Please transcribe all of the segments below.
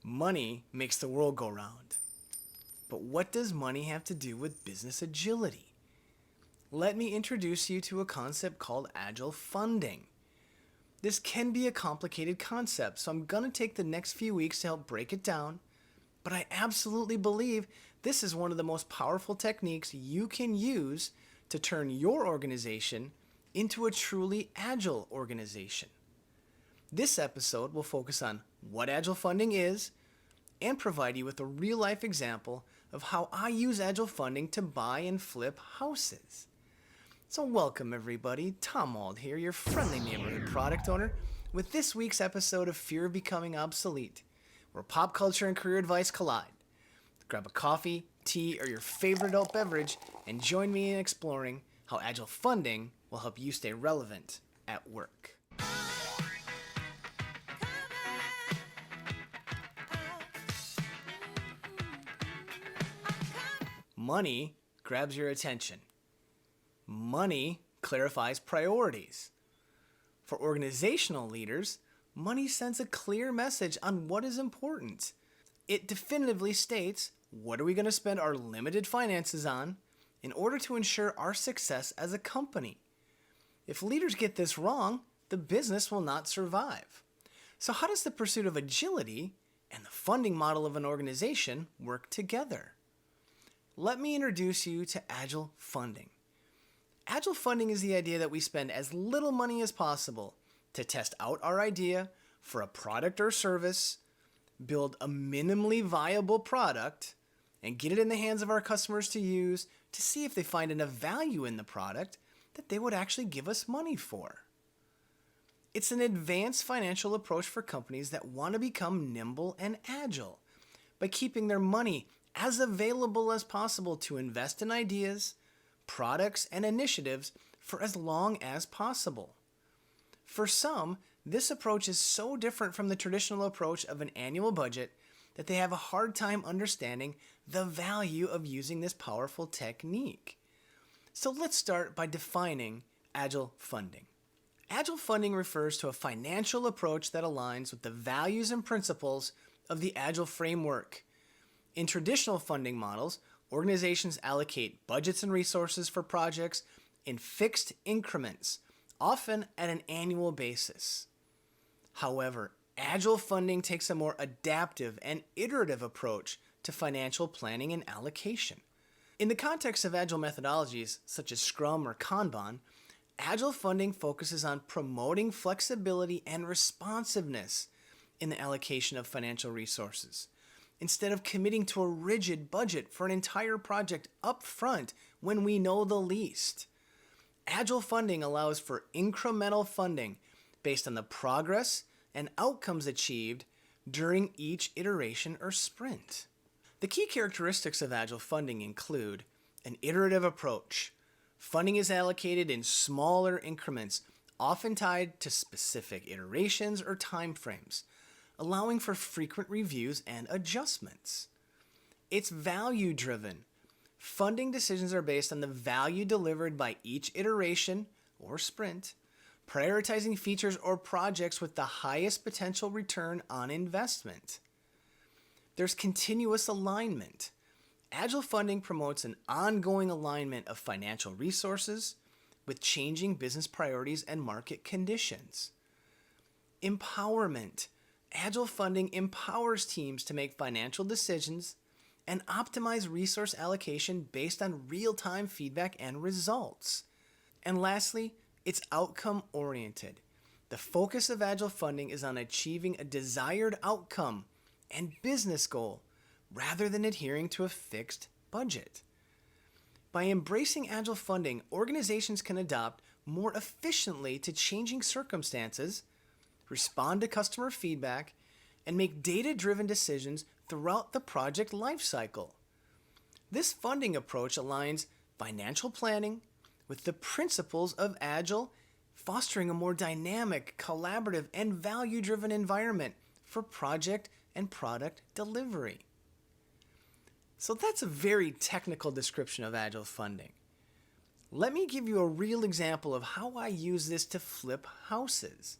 Money makes the world go round. But what does money have to do with business agility? Let me introduce you to a concept called agile funding. This can be a complicated concept, so I'm going to take the next few weeks to help break it down, but I absolutely believe this is one of the most powerful techniques you can use to turn your organization into a truly agile organization. This episode will focus on what agile funding is and provide you with a real-life example of how I use agile funding to buy and flip houses. So welcome everybody, Tom Auld here, your friendly neighborhood product owner, with this week's episode of Fear of Becoming Obsolete, where pop culture and career advice collide. Grab a coffee, tea, or your favorite adult beverage and join me in exploring how agile funding will help you stay relevant at work. Money grabs your attention. Money clarifies priorities. For organizational leaders, money sends a clear message on what is important. It definitively states, what are we going to spend our limited finances on in order to ensure our success as a company? If leaders get this wrong, the business will not survive. So how does the pursuit of agility and the funding model of an organization work together? Let me introduce you to agile funding. Agile funding is the idea that we spend as little money as possible to test out our idea for a product or service, build a minimally viable product, and get it in the hands of our customers to use to see if they find enough value in the product that they would actually give us money for. It's an advanced financial approach for companies that want to become nimble and agile by keeping their money as available as possible to invest in ideas, products, and initiatives for as long as possible. For some, this approach is so different from the traditional approach of an annual budget that they have a hard time understanding the value of using this powerful technique. So let's start by defining agile funding. Agile funding refers to a financial approach that aligns with the values and principles of the agile framework. In traditional funding models, organizations allocate budgets and resources for projects in fixed increments, often at an annual basis. However, agile funding takes a more adaptive and iterative approach to financial planning and allocation. In the context of agile methodologies such as Scrum or Kanban, agile funding focuses on promoting flexibility and responsiveness in the allocation of financial resources, instead of committing to a rigid budget for an entire project up front when we know the least. Agile funding allows for incremental funding based on the progress and outcomes achieved during each iteration or sprint. The key characteristics of agile funding include an iterative approach. Funding is allocated in smaller increments, often tied to specific iterations or timeframes, allowing for frequent reviews and adjustments. It's value-driven. Funding decisions are based on the value delivered by each iteration or sprint, prioritizing features or projects with the highest potential return on investment. There's continuous alignment. Agile funding promotes an ongoing alignment of financial resources with changing business priorities and market conditions. Empowerment. Agile funding empowers teams to make financial decisions and optimize resource allocation based on real-time feedback and results. And lastly, it's outcome-oriented. The focus of agile funding is on achieving a desired outcome and business goal rather than adhering to a fixed budget. By embracing agile funding, organizations can adapt more efficiently to changing circumstances, respond to customer feedback, and make data-driven decisions throughout the project lifecycle. This funding approach aligns financial planning with the principles of Agile, fostering a more dynamic, collaborative, and value-driven environment for project and product delivery. So that's a very technical description of Agile funding. Let me give you a real example of how I use this to flip houses.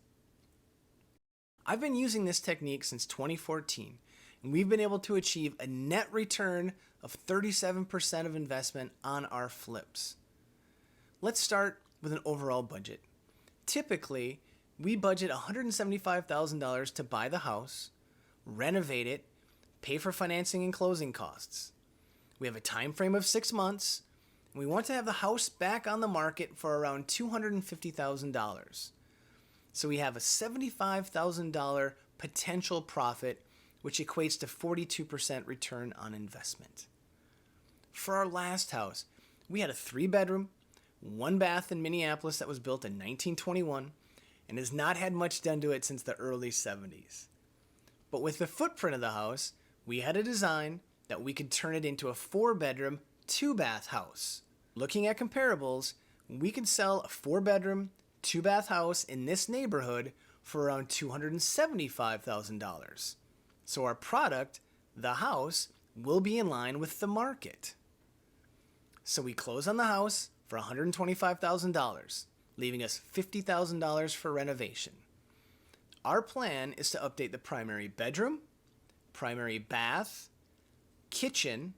I've been using this technique since 2014, and we've been able to achieve a net return of 37% of investment on our flips. Let's start with an overall budget. Typically, we budget $175,000 to buy the house, renovate it, pay for financing and closing costs. We have a time frame of 6 months, and we want to have the house back on the market for around $250,000. So we have a $75,000 potential profit, which equates to 42% return on investment. For our last house, we had a 3-bedroom, 1 bath in Minneapolis that was built in 1921 and has not had much done to it since the early 70s. But with the footprint of the house, we had a design that we could turn it into a 4-bedroom, 2-bath house. Looking at comparables, we could sell a 4-bedroom, 2-bath house in this neighborhood for around $275,000. So our product, the house, will be in line with the market. So we close on the house for $125,000, leaving us $50,000 for renovation. Our plan is to update the primary bedroom, primary bath, kitchen,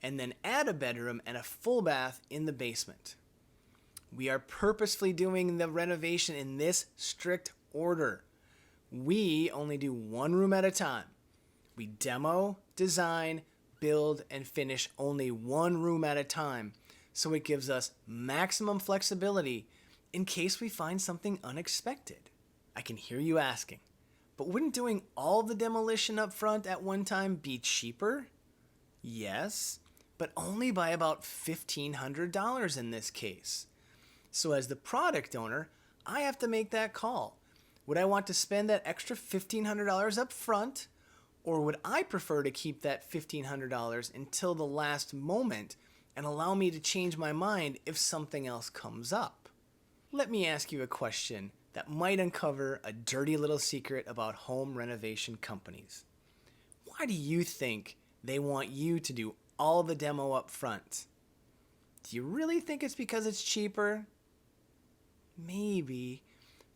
and then add a bedroom and a full bath in the basement. We are purposefully doing the renovation in this strict order. We only do 1 room at a time. We demo, design, build, and finish only 1 room at a time, so it gives us maximum flexibility in case we find something unexpected. I can hear you asking, but wouldn't doing all the demolition up front at one time be cheaper? Yes, but only by about $1,500 in this case. So as the product owner, I have to make that call. Would I want to spend that extra $1,500 up front, or would I prefer to keep that $1,500 until the last moment and allow me to change my mind if something else comes up? Let me ask you a question that might uncover a dirty little secret about home renovation companies. Why do you think they want you to do all the demo up front? Do you really think it's because it's cheaper? Maybe,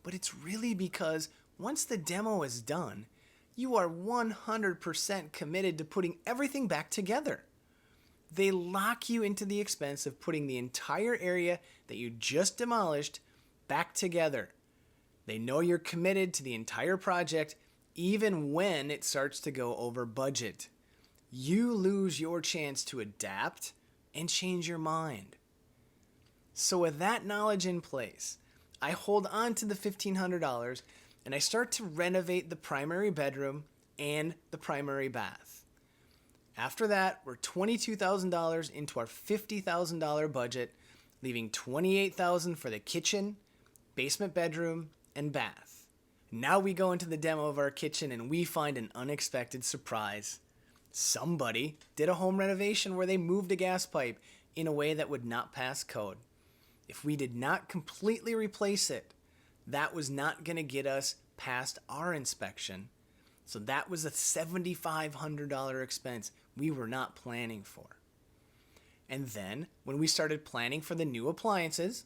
but it's really because once the demo is done, you are 100% committed to putting everything back together. They lock you into the expense of putting the entire area that you just demolished back together. They know you're committed to the entire project even when it starts to go over budget. You lose your chance to adapt and change your mind. So with that knowledge in place, I hold on to the $1,500 and I start to renovate the primary bedroom and the primary bath. After that, we're $22,000 into our $50,000 budget, leaving $28,000 for the kitchen, basement bedroom, and bath. Now we go into the demo of our kitchen and we find an unexpected surprise. Somebody did a home renovation where they moved a gas pipe in a way that would not pass code. If we did not completely replace it, that was not going to get us past our inspection. So that was a $7,500 expense we were not planning for. And then, when we started planning for the new appliances,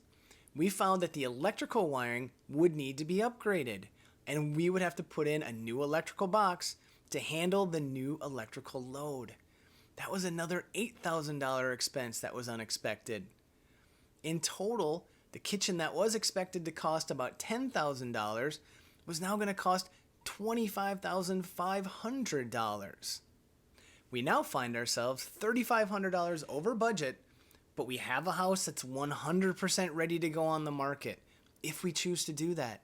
we found that the electrical wiring would need to be upgraded, and we would have to put in a new electrical box to handle the new electrical load. That was another $8,000 expense that was unexpected. In total, the kitchen that was expected to cost about $10,000 was now going to cost $25,500. We now find ourselves $3,500 over budget, but we have a house that's 100% ready to go on the market, if we choose to do that.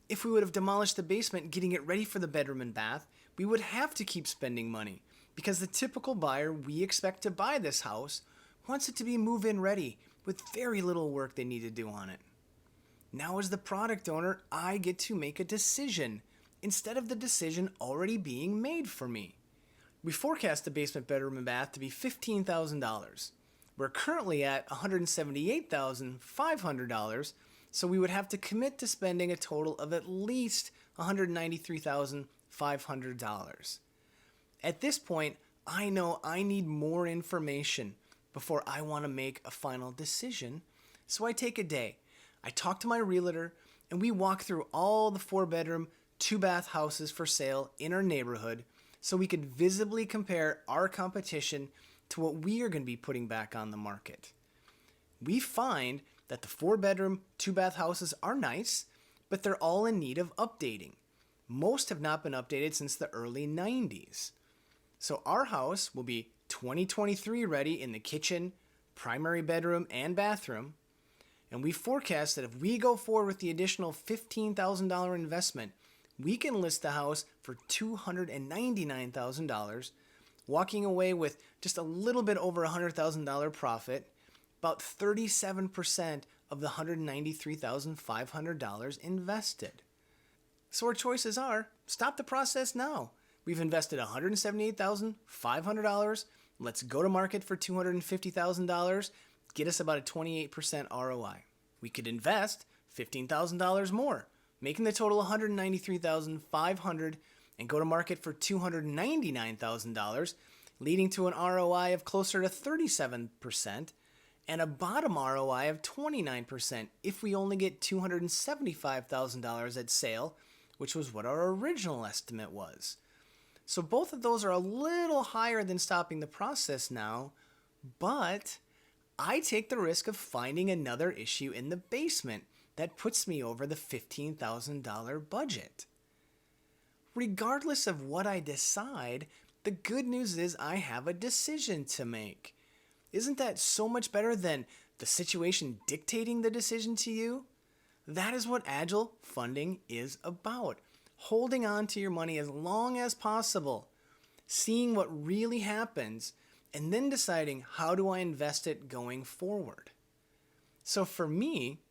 If we would have demolished the basement getting it ready for the bedroom and bath, we would have to keep spending money, because the typical buyer we expect to buy this house wants it to be move-in ready with very little work they need to do on it. Now as the product owner, I get to make a decision instead of the decision already being made for me. We forecast the basement bedroom and bath to be $15,000. We're currently at $178,500, so we would have to commit to spending a total of at least $193,500. At this point, I know I need more information before I want to make a final decision, so I take a day. I talk to my realtor, and we walk through all the 4-bedroom, 2-bath houses for sale in our neighborhood so we could visibly compare our competition to what we are going to be putting back on the market. We find that the 4-bedroom, 2-bath houses are nice, but they're all in need of updating. Most have not been updated since the early 90s. So our house will be 2023 ready in the kitchen, primary bedroom, and bathroom. And we forecast that if we go forward with the additional $15,000 investment, we can list the house for $299,000, walking away with just a little bit over $100,000 profit, about 37% of the $193,500 invested. So our choices are, stop the process now. We've invested $178,500. Let's go to market for $250,000, get us about a 28% ROI. We could invest $15,000 more, making the total $193,500, and go to market for $299,000, leading to an ROI of closer to 37% and a bottom ROI of 29% if we only get $275,000 at sale, which was what our original estimate was. So both of those are a little higher than stopping the process now, but I take the risk of finding another issue in the basement that puts me over the $15,000 budget. Regardless of what I decide, the good news is I have a decision to make. Isn't that so much better than the situation dictating the decision to you? That is what Agile funding is about. Holding on to your money as long as possible, seeing what really happens, and then deciding how do I invest it going forward. So for me,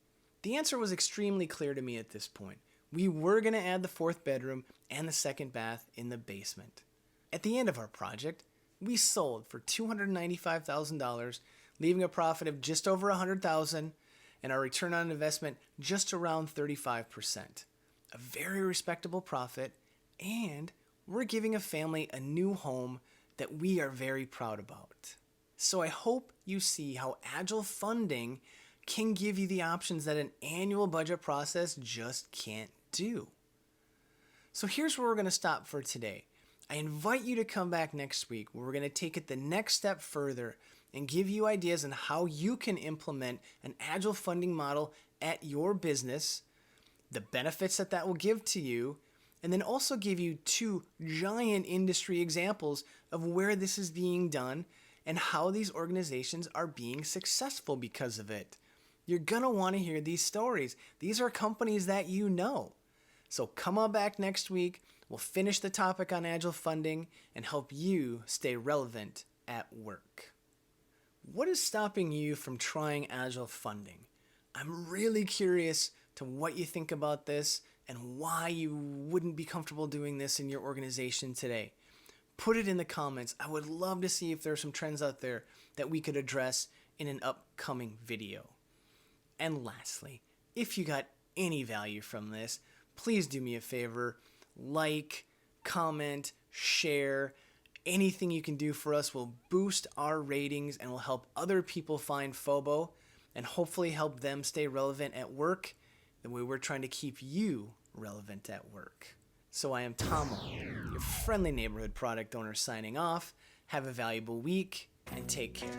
the answer was extremely clear to me at this point. We were going to add the 4th bedroom and the 2nd bath in the basement. At the end of our project, we sold for $295,000, leaving a profit of just over $100,000 and our return on investment just around 35%. A very respectable profit, and we're giving a family a new home that we are very proud about. So I hope you see how Agile funding can give you the options that an annual budget process just can't do. So here's where we're going to stop for today. I invite you to come back next week where we're going to take it the next step further and give you ideas on how you can implement an Agile funding model at your business, the benefits that will give to you, and then also give you 2 giant industry examples of where this is being done and how these organizations are being successful because of it. You're going to want to hear these stories. These are companies that you know. So come on back next week. We'll finish the topic on Agile funding and help you stay relevant at work. What is stopping you from trying Agile funding? I'm really curious to what you think about this and why you wouldn't be comfortable doing this in your organization today. Put it in the comments. I would love to see if there are some trends out there that we could address in an upcoming video. And lastly, if you got any value from this, please do me a favor, like, comment, share. Anything you can do for us will boost our ratings and will help other people find FOBO and hopefully help them stay relevant at work the way we're trying to keep you relevant at work. So I am Tomo, your friendly neighborhood product owner signing off. Have a valuable week and take care.